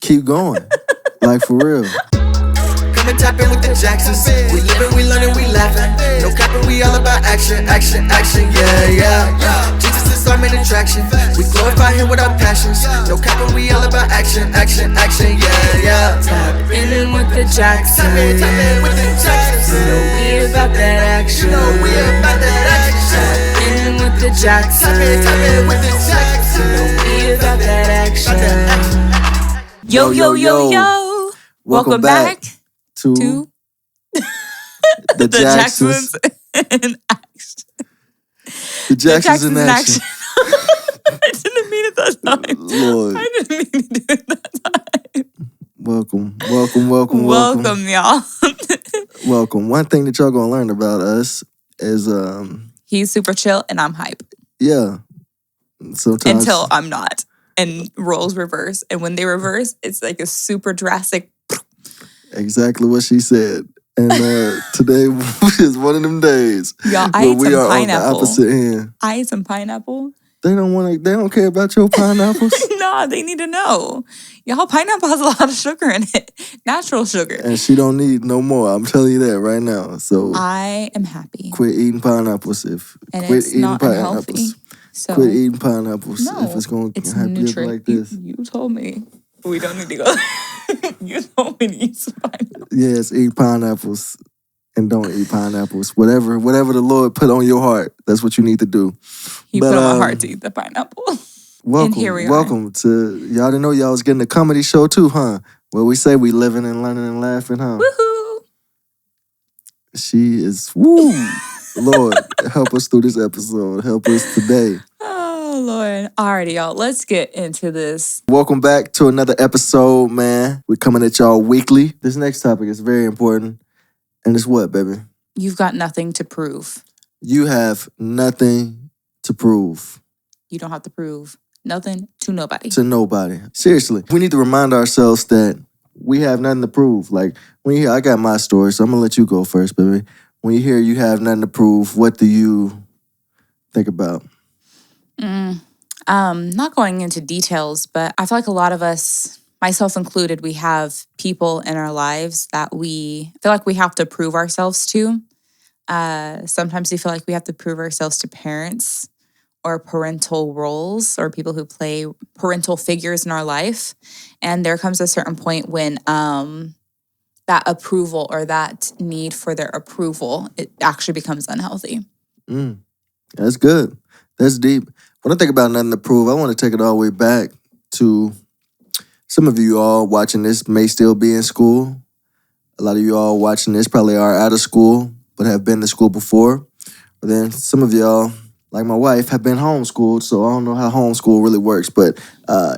keep going. Like, for real. Come and tap in with the Jacksons. We living, we learning, we laughing. No capping, we all about action, action, action, yeah. Jesus is our main attraction. We glorify him with our passions. No capping, we all about action, action, action, yeah. Tap in with the Jacksons. Tap in with the Jacksons. You know we about that action. You know we about that action. Tap in with the Jacksons. Tap in with the Jacksons. You know we about that action. Yo, yo, yo, yo. Welcome back to the Jacksons. in action. The Jacksons in action. I didn't mean it that time. Lord. I didn't mean to do it that time. Welcome, y'all. Welcome. One thing that y'all gonna learn about us is He's super chill and I'm hype. yeah. Sometimes Until I'm not. And roles reverse. And when they reverse, it's like a super drastic. exactly what she said. And today is one of them days. Y'all, I where ate we some are pineapple. on the opposite end. I ate some pineapple. They don't care about your pineapples. Nah, they need to know. Y'all, pineapple has a lot of sugar in it. Natural sugar. And she don't need no more. I'm telling you that right now. So I am happy. quit eating pineapples And quit it's eating not unhealthy. So Quit eating pineapples no, if it's going to it's have you nutrient. like this. You told me. We don't need to go. You told me to eat some pineapple. Yes, eat pineapples and don't eat pineapples. Whatever the Lord put on your heart, that's what you need to do. He put on my heart to eat the pineapple. Welcome, and here we are. welcome to y'all. Didn't know y'all was getting a comedy show too, huh? Well, we say we living and learning and laughing, huh? Woohoo! She is woo. Lord, help us through this episode. Help us today. Oh, Lord. Alrighty, y'all. Let's get into this. Welcome back to another episode, man. We're coming at y'all weekly. This next topic is very important. And it's what, baby? You've got nothing to prove. You have nothing to prove. You don't have to prove nothing to nobody. To nobody. Seriously. We need to remind ourselves that we have nothing to prove. Like, when you hear, I got my story, so I'm going to let you go first, baby. When you hear you have nothing to prove, what do you think about? Not going into details, but I feel like a lot of us, myself included, we have people in our lives that we feel like we have to prove ourselves to. Sometimes we feel like we have to prove ourselves to parents or parental roles or people who play parental figures in our life. And there comes a certain point when that approval or that need for their approval, it actually becomes unhealthy. That's good. That's deep. When I think about nothing to prove, I want to take it all the way back to some of you all watching this may still be in school. A lot of you all watching this probably are out of school, but have been to school before. But then some of y'all, like my wife, have been homeschooled, so I don't know how homeschool really works, but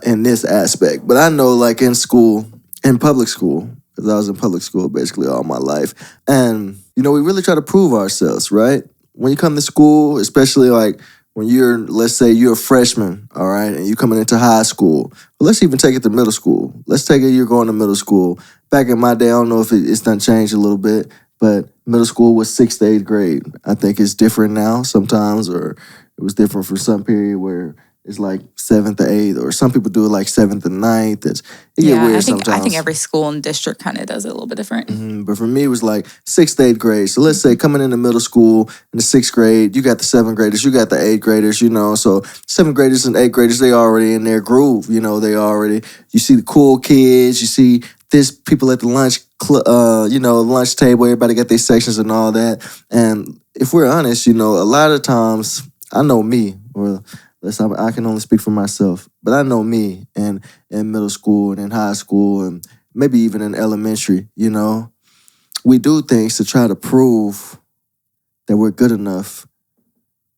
in this aspect. But I know, like, in school, in public school, because I was in public school basically all my life. And, you know, we really try to prove ourselves, right? When you come to school, especially like when you're, let's say you're a freshman, all right, and you're coming into high school. Well, let's even take it to middle school. Let's take it you're going to middle school. Back in my day, I don't know if it's done changed a little bit, but middle school was 6th to 8th grade. I think it's different now sometimes, or it was different for some period where it's like 7th to 8th, or some people do it like 7th to 9th. It get weird sometimes. I think every school and district kind of does it a little bit different. But for me, it was like 6th to 8th grade. So let's say coming into middle school in the 6th grade, you got the 7th graders, you got the 8th graders, you know. So 7th graders and 8th graders, they already in their groove, you know. You see the cool kids, you see this people at the lunch table, everybody got their sections and all that. And if we're honest, you know, a lot of times, I know me, or I can only speak for myself, but I know me in middle school and in high school and maybe even in elementary, you know, we do things to try to prove that we're good enough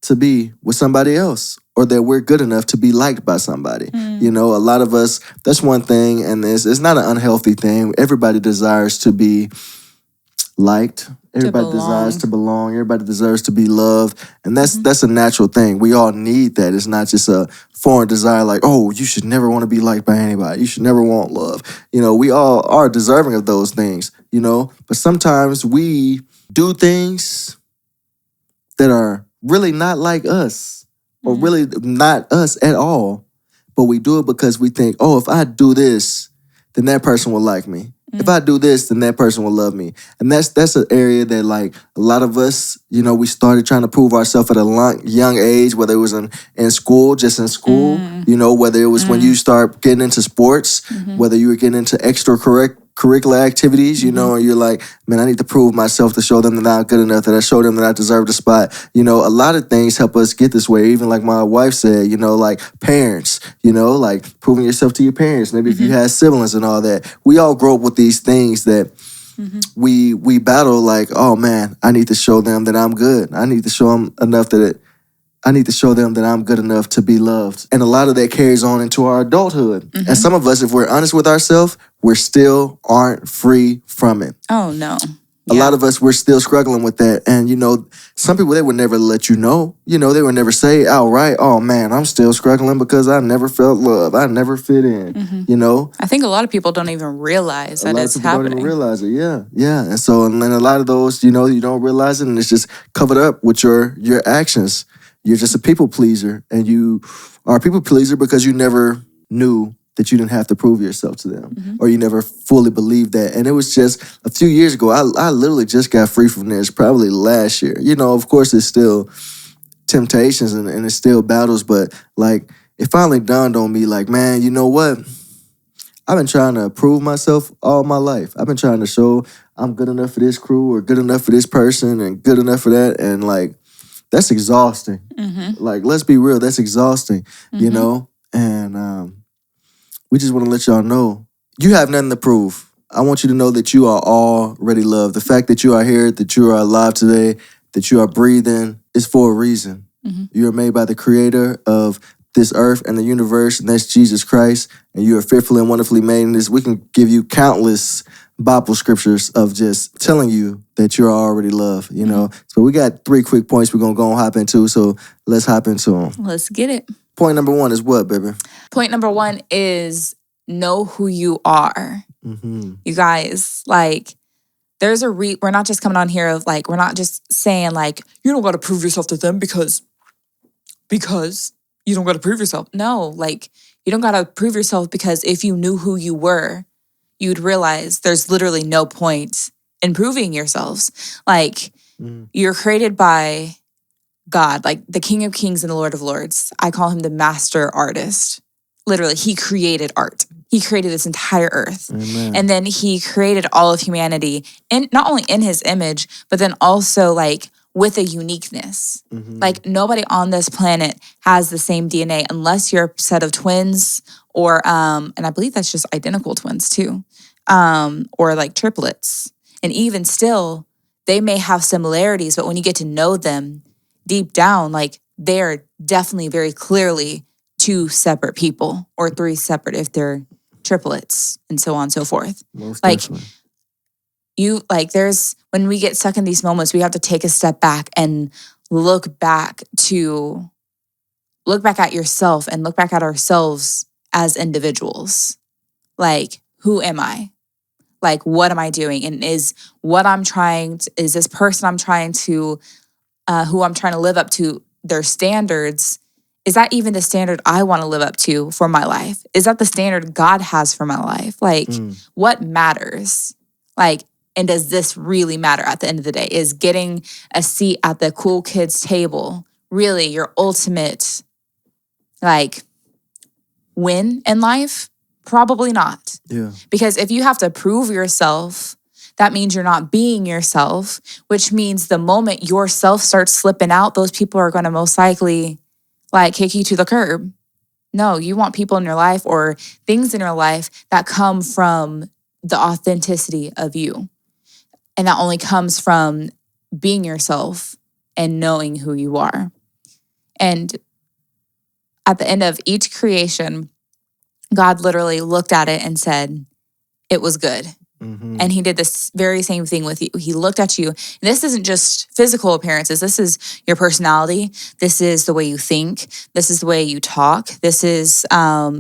to be with somebody else, or that we're good enough to be liked by somebody. You know, a lot of us, that's one thing, and it's not an unhealthy thing. Everybody desires to be liked. Everybody desires to belong. Everybody deserves to be loved. And that's a natural thing. We all need that. It's not just a foreign desire like, oh, you should never want to be liked by anybody. You should never want love. You know, we all are deserving of those things, you know. But sometimes we do things that are really not like us, or really not us at all. But we do it because we think, oh, if I do this, then that person will like me. If I do this, then that person will love me. And that's an area that, like, a lot of us, we started trying to prove ourselves at a young age, whether it was in school, just in school, whether it was when you start getting into sports, whether you were getting into extracurricular activities, and you're like, man, I need to prove myself to show them that I'm good enough, that I show them that I deserve the spot. A lot of things help us get this way. Even like my wife said, like parents, like proving yourself to your parents. Maybe if you had siblings and all that. We all grow up with these things that we battle, like, oh man, I need to show them that I'm good. I need to show them enough I need to show them that I'm good enough to be loved. And a lot of that carries on into our adulthood. And some of us, if we're honest with ourselves, we still aren't free from it. Oh, no. A lot of us, we're still struggling with that. And, some people, they would never let you know. They would never say outright, oh, man, I'm still struggling because I never felt love. I never fit in, I think a lot of people don't even realize that it's happening. A lot of people don't even realize it, yeah. Yeah, and so, and then a lot of those, you don't realize it, and it's just covered up with your actions. You're just a people pleaser, and you are a people pleaser because you never knew that you didn't have to prove yourself to them, or you never fully believed that. And it was just a few years ago, I literally just got free from this, probably last year. Of course, it's still temptations and it's still battles, but like it finally dawned on me, like, man, you know what? I've been trying to prove myself all my life. I've been trying to show I'm good enough for this crew or good enough for this person and good enough for that, and like, that's exhausting. Like, let's be real, that's exhausting, And we just want to let y'all know, you have nothing to prove. I want you to know that you are already loved. The fact that you are here, that you are alive today, that you are breathing is for a reason. You are made by the creator of this earth and the universe, and that's Jesus Christ. And you are fearfully and wonderfully made in this. We can give you countless Bible scriptures of just telling you that you're already loved, So we got 3 quick points we're going to go and hop into, so let's hop into them. Let's get it. Point number 1 is what, baby? Point number 1 is know who you are. You guys, like, there's we're not just coming on here of like, we're not just saying like, you don't got to prove yourself to them because you don't got to prove yourself. No, like, you don't got to prove yourself because if you knew who you were, you'd realize there's literally no point in proving yourselves. Like, you're created by God, like the King of Kings and the Lord of Lords. I call him the master artist. Literally, he created art. He created this entire earth. Amen. And then he created all of humanity, and not only in his image, but then also like with a uniqueness. Like, nobody on this planet has the same DNA unless you're a set of twins or, and I believe that's just identical twins too, or like triplets. And even still, they may have similarities, but when you get to know them deep down, like, they're definitely very clearly 2 separate people, or 3 separate if they're triplets, and so on and so forth. Most like, definitely. When we get stuck in these moments, we have to take a step back and look back at yourself and look back at ourselves as individuals. Like, who am I? Like, what am I doing? And is this person I'm trying to, who I'm trying to live up to, their standards, is that even the standard I want to live up to for my life? Is that the standard God has for my life? Like, what matters? Like, and does this really matter at the end of the day? Is getting a seat at the cool kids table really your ultimate, like, win in life? Probably not. Yeah. Because if you have to prove yourself, that means you're not being yourself, which means the moment yourself starts slipping out, those people are going to most likely like kick you to the curb. No, you want people in your life or things in your life that come from the authenticity of you. And that only comes from being yourself and knowing who you are. And at the end of each creation, God literally looked at it and said, it was good. And he did this very same thing with you. He looked at you. And this isn't just physical appearances. This is your personality. This is the way you think. This is the way you talk. This is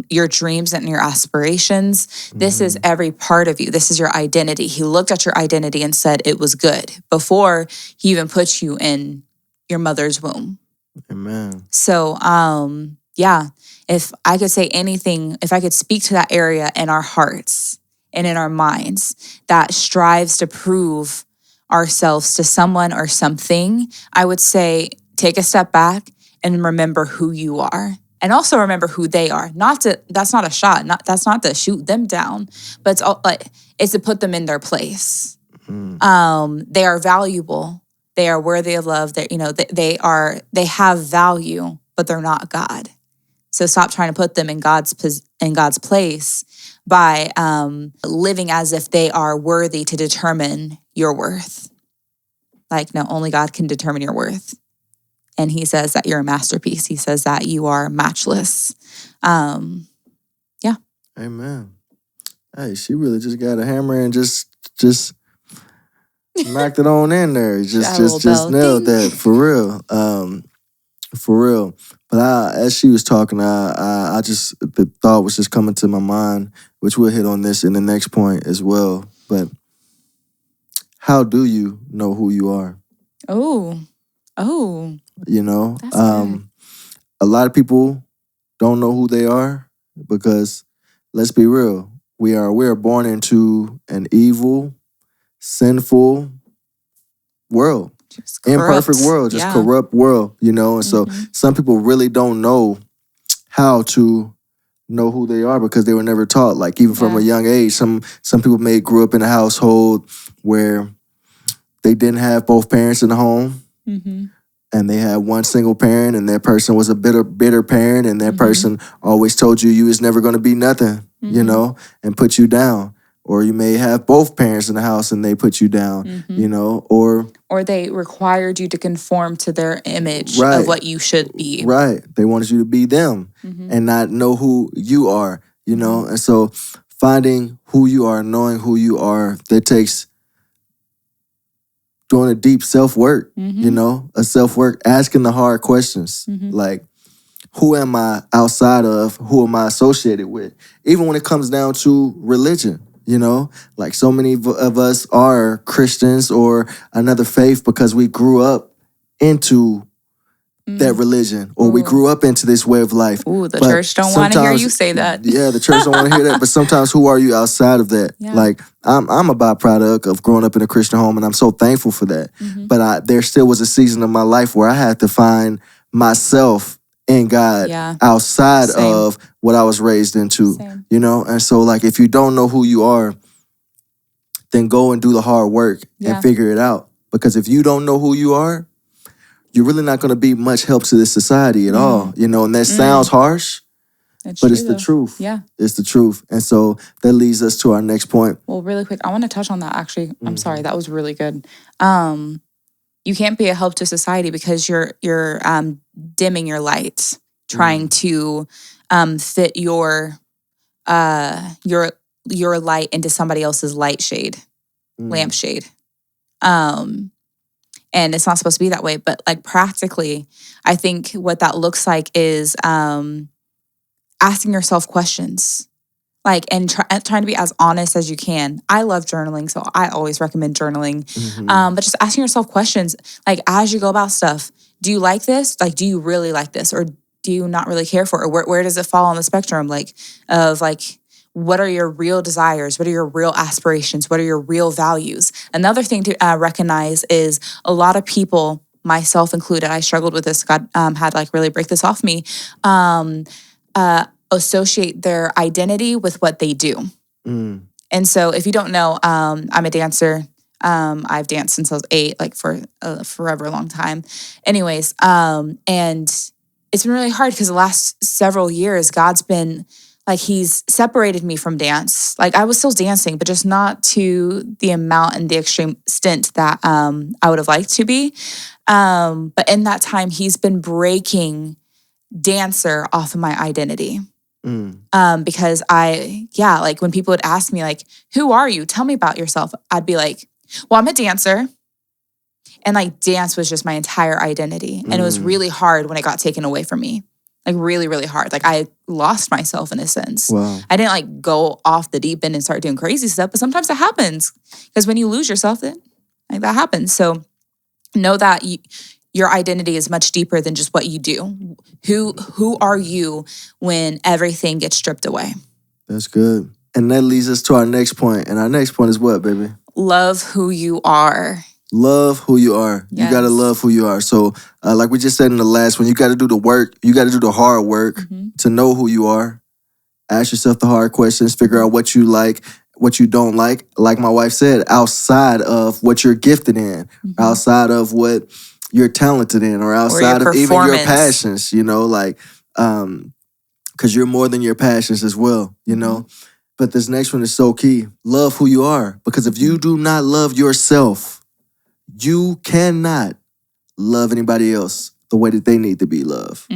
your dreams and your aspirations. This is every part of you. This is your identity. He looked at your identity and said it was good before he even put you in your mother's womb. Amen. So, yeah, if I could say anything, if I could speak to that area in our hearts, and in our minds that strives to prove ourselves to someone or something, I would say take a step back and remember who you are. And also remember who they are. That's not a shot. That's not to shoot them down, but it's to put them in their place. They are valuable. They are worthy of love. They have value, but they're not God. So stop trying to put them in God's place by living as if they are worthy to determine your worth. Like, no, only God can determine your worth. And he says that you're a masterpiece. He says that you are matchless. Yeah. Amen. Hey, she really just got a hammer and just knocked it on in there. Just nailed that for real. For real. But as she was talking, I just, the thought was just coming to my mind, which we'll hit on this in the next point as well. But how do you know who you are? Oh. You know, That's good. a lot of people don't know who they are because, let's be real, we are born into an evil, sinful world. Imperfect world, just corrupt world, you know? And so some people really don't know how to know who they are because they were never taught. Like even from a young age, some people may grew up in a household where they didn't have both parents in the home. And they had one single parent, and that person was a bitter parent, and that person always told you was never going to be nothing, you know, and put you down. Or you may have both parents in the house and they put you down, you know, or they required you to conform to their image of what you should be. Right. They wanted you to be them and not know who you are, you know. And so finding who you are, knowing who you are, that takes doing a deep self-work, you know, a self-work, asking the hard questions. Like, who am I outside of? Who am I associated with? Even when it comes down to religion, you know, like so many of us are Christians or another faith because we grew up into that religion or we grew up into this way of life. Ooh, the church don't want to hear you say that. Yeah, the church don't want to hear that. But sometimes who are you outside of that? Yeah. Like I'm a byproduct of growing up in a Christian home and I'm so thankful for that. But there still was a season of my life where I had to find myself in God outside of what I was raised into, you know? And so like, if you don't know who you are, then go and do the hard work and figure it out. Because if you don't know who you are, you're really not going to be much help to this society at all, you know? And that sounds harsh, but it's the truth. Yeah. It's the truth. And so that leads us to our next point. Well, really quick, I want to touch on that actually. I'm sorry, that was really good. You can't be a help to society because you're dimming your lights, trying to fit your light into somebody else's light shade, lampshade. And it's not supposed to be that way, but like practically, I think what that looks like is asking yourself questions. Like, and trying to be as honest as you can. I love journaling, so I always recommend journaling. But just asking yourself questions, like as you go about stuff. Do you like this? Like, do you really like this? Or do you not really care for it? Or where does it fall on the spectrum? What are your real desires? What are your real aspirations? What are your real values? Another thing to recognize is a lot of people, myself included, I struggled with this. God had like really break this off me. Associate their identity with what they do. And so if you don't know, I'm a dancer. I've danced since I was 8, like for a forever long time. Anyways, and it's been really hard because the last several years, God's been like, he's separated me from dance. Like I was still dancing, but just not to the amount and the extreme extent that I would have liked to be. But in that time, he's been breaking dancer off of my identity. Because like when people would ask me like, who are you? Tell me about yourself. I'd be like, well, I'm a dancer. And like dance was just my entire identity. And it was really hard when it got taken away from me. Like really, really hard. Like I lost myself in a sense. Wow. I didn't like go off the deep end and start doing crazy stuff, but sometimes it happens. Because when you lose yourself, then like that happens. So know that your identity is much deeper than just what you do. Who are you when everything gets stripped away? That's good. And that leads us to our next point. And our next point is what, baby? Love who you are. Love who you are. Yes. You got to love who you are. So, like we just said in the last one, you got to do the work. You got to do the hard work to know who you are. Ask yourself the hard questions. Figure out what you like, what you don't like. Like my wife said, outside of what you're gifted in, outside of what you're talented in, or outside of even your passions, you know, like, because you're more than your passions as well, you know. But this next one is so key. Love who you are. Because if you do not love yourself, you cannot love anybody else the way that they need to be loved.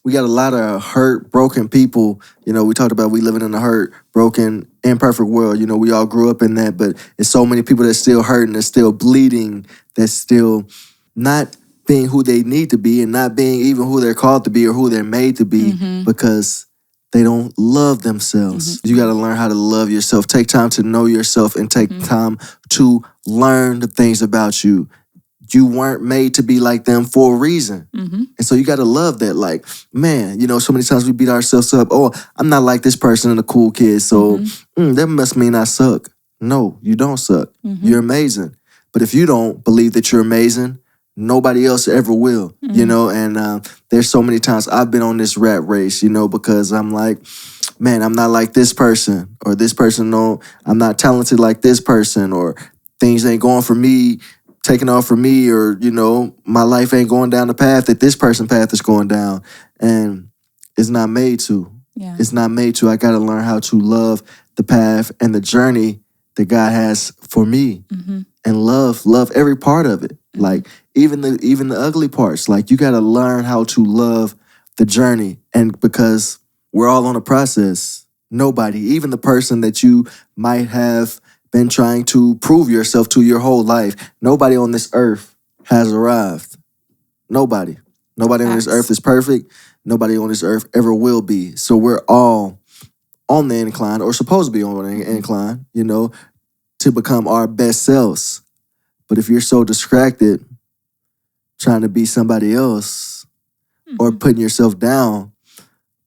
We got a lot of hurt, broken people. You know, we talked about we living in a hurt, broken, imperfect world. You know, we all grew up in that, but it's so many people that's still hurting, that's still bleeding, that's still not being who they need to be and not being even who they're called to be or who they're made to be because they don't love themselves. You got to learn how to love yourself. Take time to know yourself and take time to learn the things about you. You weren't made to be like them for a reason. And so you got to love that. Like, man, you know, so many times we beat ourselves up. Oh, I'm not like this person and a cool kid. So that must mean I suck. No, you don't suck. You're amazing. But if you don't believe that you're amazing, nobody else ever will, you know? And there's so many times I've been on this rat race, you know, because I'm like, man, I'm not like this person, or this person, no, I'm not talented like this person, or things ain't going for me, taking off for me, or, you know, my life ain't going down the path that this person's path is going down. And it's not made to. Yeah. It's not made to. I got to learn how to love the path and the journey that God has for me, and love every part of it. Like even the ugly parts. Like you got to learn how to love the journey. And because we're all on a process, nobody, even the person that you might have been trying to prove yourself to your whole life, nobody on this earth has arrived. Nobody on this earth is perfect. Nobody on this earth ever will be. So we're all on the incline, or supposed to be on the incline, you know, to become our best selves. But if you're so distracted trying to be somebody else, or putting yourself down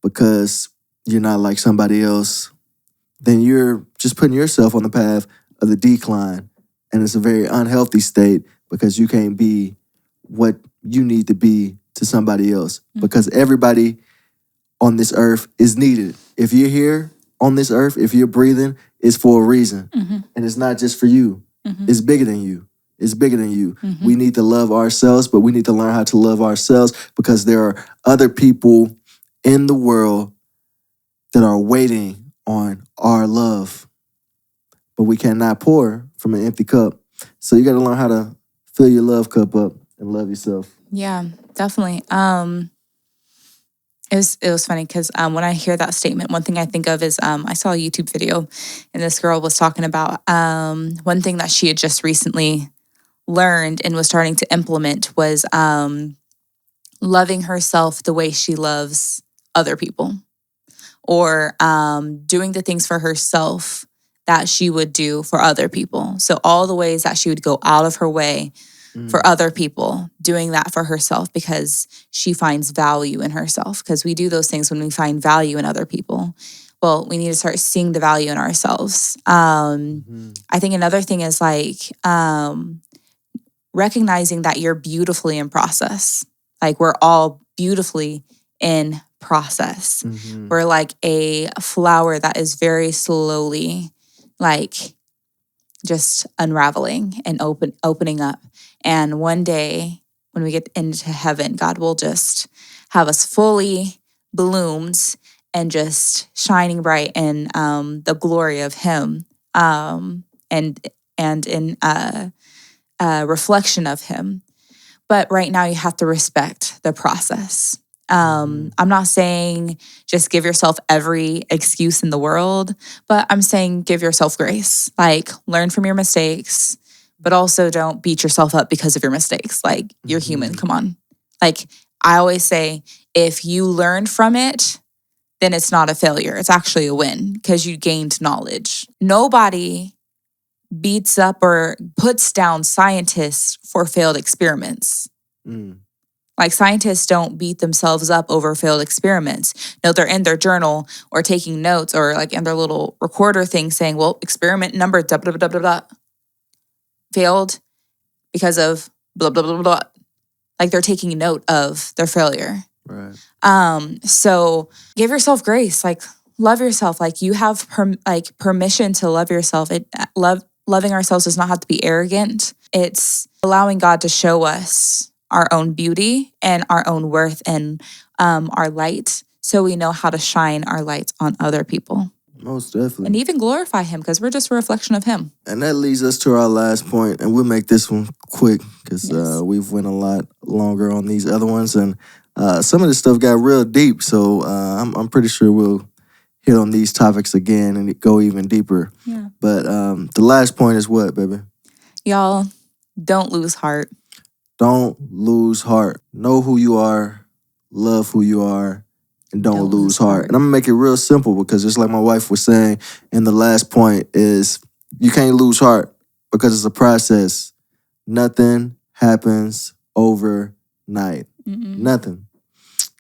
because you're not like somebody else, then you're just putting yourself on the path of the decline. And it's a very unhealthy state because you can't be what you need to be to somebody else. Because everybody on this earth is needed. If you're here on this earth, if you're breathing, it's for a reason. And it's not just for you. It's bigger than you. It's bigger than you. We need to love ourselves, but we need to learn how to love ourselves because there are other people in the world that are waiting on our love. But we cannot pour from an empty cup. So you got to learn how to fill your love cup up and love yourself. Yeah, definitely. It was funny because when I hear that statement, one thing I think of is I saw a YouTube video and this girl was talking about one thing that she had just recently learned and was starting to implement was loving herself the way she loves other people, or doing the things for herself that she would do for other people. So all the ways that she would go out of her way for other people, doing that for herself because she finds value in herself. Because we do those things when we find value in other people. Well, we need to start seeing the value in ourselves. I think another thing is like recognizing that you're beautifully in process. Like we're all beautifully in process. We're like a flower that is very slowly like just unraveling and opening up. And one day when we get into heaven, God will just have us fully bloomed and just shining bright in the glory of Him, and in reflection of Him. But right now you have to respect the process. I'm not saying just give yourself every excuse in the world, but I'm saying give yourself grace. Like learn from your mistakes, but also don't beat yourself up because of your mistakes. Like you're human, come on. Like I always say, if you learn from it, then it's not a failure. It's actually a win because you gained knowledge. Nobody beats up or puts down scientists for failed experiments. Like scientists don't beat themselves up over failed experiments. No, they're in their journal or taking notes or like in their little recorder thing saying, well, experiment number blah, blah, blah, blah, blah, failed because of blah, blah, blah, blah. Like they're taking note of their failure. Right. So give yourself grace, like love yourself. Like you have permission to love yourself. Loving ourselves does not have to be arrogant. It's allowing God to show us our own beauty and our own worth and our light, so we know how to shine our lights on other people. Most definitely. And even glorify him, because we're just a reflection of him. And that leads us to our last point, and we'll make this one quick because we've went a lot longer on these other ones, and some of this stuff got real deep. So I'm pretty sure we'll hit on these topics again and go even deeper. Yeah. But the last point is what, baby? Y'all, don't lose heart. Don't lose heart. Know who you are, love who you are, and don't lose heart. And I'm gonna make it real simple because just like my wife was saying in the last point is you can't lose heart because it's a process. Nothing happens overnight. Nothing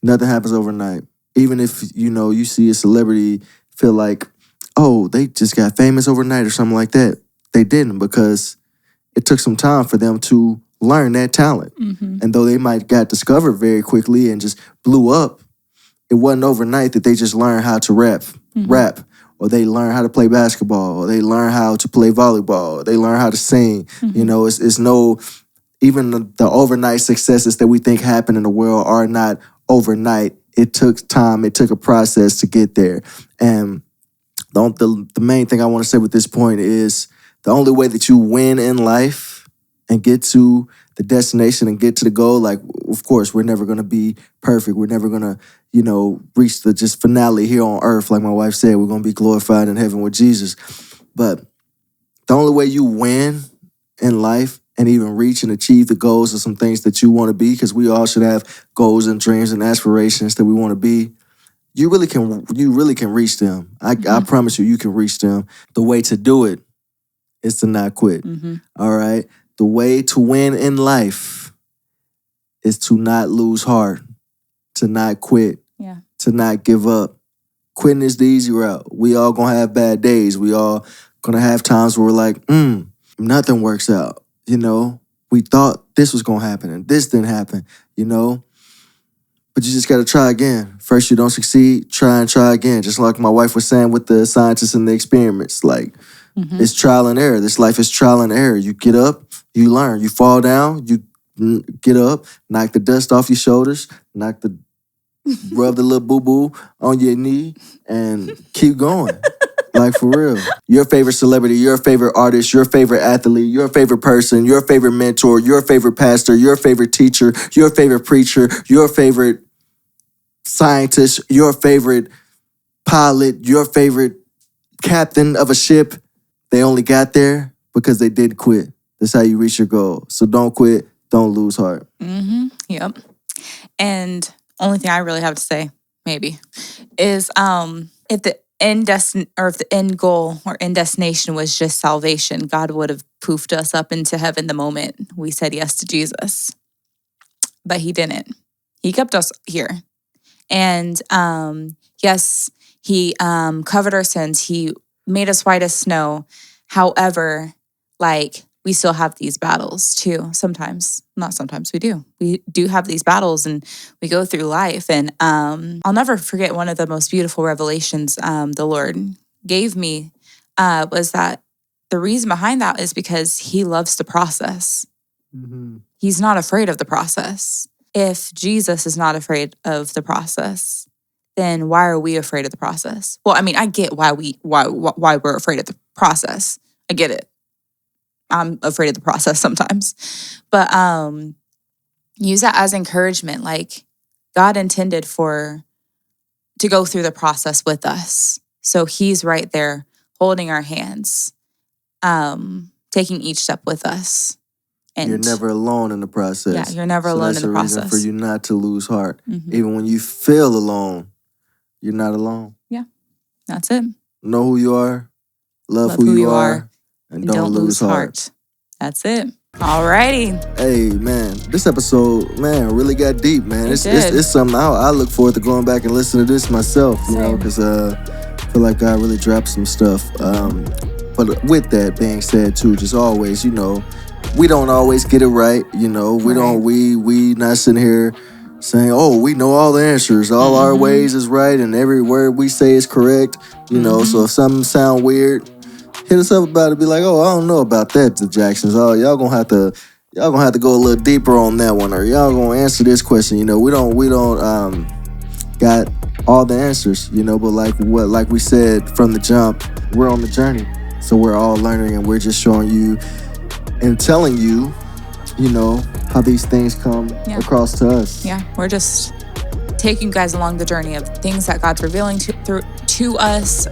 happens overnight. Even if, you see a celebrity feel like, oh, they just got famous overnight or something like that. They didn't, because it took some time for them to learn that talent. And though they might got discovered very quickly and just blew up, it wasn't overnight that they just learned how to rap, or they learned how to play basketball, or they learned how to play volleyball, or they learned how to sing. It's no, even the overnight successes that we think happen in the world are not overnight. It took time. It took a process to get there. And the main thing I want to say with this point is the only way that you win in life and get to the destination and get to the goal, like, of course, we're never going to be perfect. We're never going to, reach the just finale here on earth. Like my wife said, we're going to be glorified in heaven with Jesus. But the only way you win in life and even reach and achieve the goals of some things that you want to be, because we all should have goals and dreams and aspirations that we want to be, you really can reach them. I promise you can reach them. The way to do it is to not quit. All right? The way to win in life is to not lose heart, to not quit, to not give up. Quitting is the easy route. We all gonna have bad days. We all gonna have times where we're like, nothing works out. We thought this was gonna happen and this didn't happen, But you just gotta try again. First you don't succeed, try and try again. Just like my wife was saying with the scientists and the experiments. Like, it's trial and error. This life is trial and error. You get up, you learn. You fall down, you get up, knock the dust off your shoulders, rub the little boo-boo on your knee, and keep going. Like, for real. Your favorite celebrity, your favorite artist, your favorite athlete, your favorite person, your favorite mentor, your favorite pastor, your favorite teacher, your favorite preacher, your favorite scientist, your favorite pilot, your favorite captain of a ship, they only got there because they did quit. That's how you reach your goal. So don't quit, don't lose heart. Yep. And only thing I really have to say, maybe, is if the end goal or end destination was just salvation, God would have poofed us up into heaven the moment we said yes to Jesus. But he didn't. He kept us here. And yes, he covered our sins. He made us white as snow. However, we still have these battles too. Sometimes, not sometimes, we do. We do have these battles and we go through life. And I'll never forget one of the most beautiful revelations the Lord gave me was that the reason behind that is because he loves the process. He's not afraid of the process. If Jesus is not afraid of the process, then why are we afraid of the process? Well, I mean, I get why we're afraid of the process. I get it. I'm afraid of the process sometimes. But use that as encouragement. Like, God intended to go through the process with us. So he's right there holding our hands, taking each step with us. And you're never alone in the process. Yeah, you're never alone in the process. That's a reason for you not to lose heart. Even when you feel alone, you're not alone. Yeah, that's it. Know who you are, love who you are, and don't lose heart. That's it. Alrighty. Hey, man, this episode, man, really got deep, man. It's something I look forward to going back and listening to this myself, you know, because I feel like God really dropped some stuff. But with that being said, too, just always, you know, we don't always get it right, you know. We not sitting here saying, oh, we know all the answers. All our ways is right and every word we say is correct, you know. So if something sound weird, hit us up about it. Be like, oh, I don't know about that, the Jacksons. Oh, y'all gonna have to go a little deeper on that one, or y'all gonna answer this question. You know, we don't got all the answers, you know, but like we said from the jump, we're on the journey. So we're all learning and we're just showing you and telling you, you know, how these things come across to us. Yeah, we're just taking you guys along the journey of things that God's revealing to us,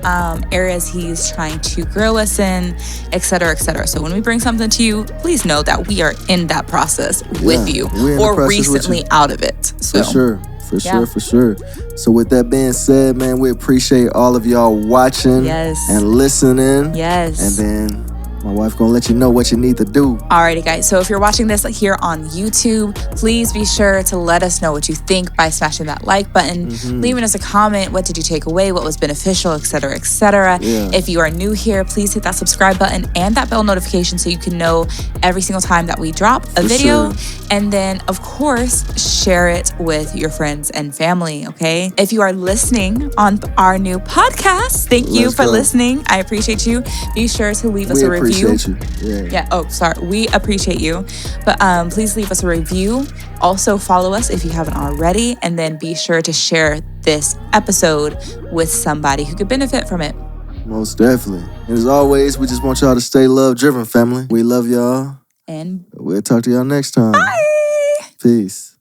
areas He's trying to grow us in, et cetera, et cetera. So when we bring something to you, please know that we are in that process with you, or recently out of it. So. For sure. So with that being said, man, we appreciate all of y'all watching and listening. Yes. And then my wife gonna let you know what you need to do. Alrighty, guys. So if you're watching this here on YouTube, please be sure to let us know what you think by smashing that like button, leaving us a comment. What did you take away? What was beneficial, et cetera, et cetera. Yeah. If you are new here, please hit that subscribe button and that bell notification so you can know every single time that we drop a video. Sure. And then, of course, share it with your friends and family, okay? If you are listening on our new podcast, thank you for listening. I appreciate you. Be sure to leave us a review. Yeah. Oh, sorry. We appreciate you. But please leave us a review. Also follow us if you haven't already. And then be sure to share this episode with somebody who could benefit from it. Most definitely. And as always, we just want y'all to stay love-driven, family. We love y'all. And we'll talk to y'all next time. Bye. Peace.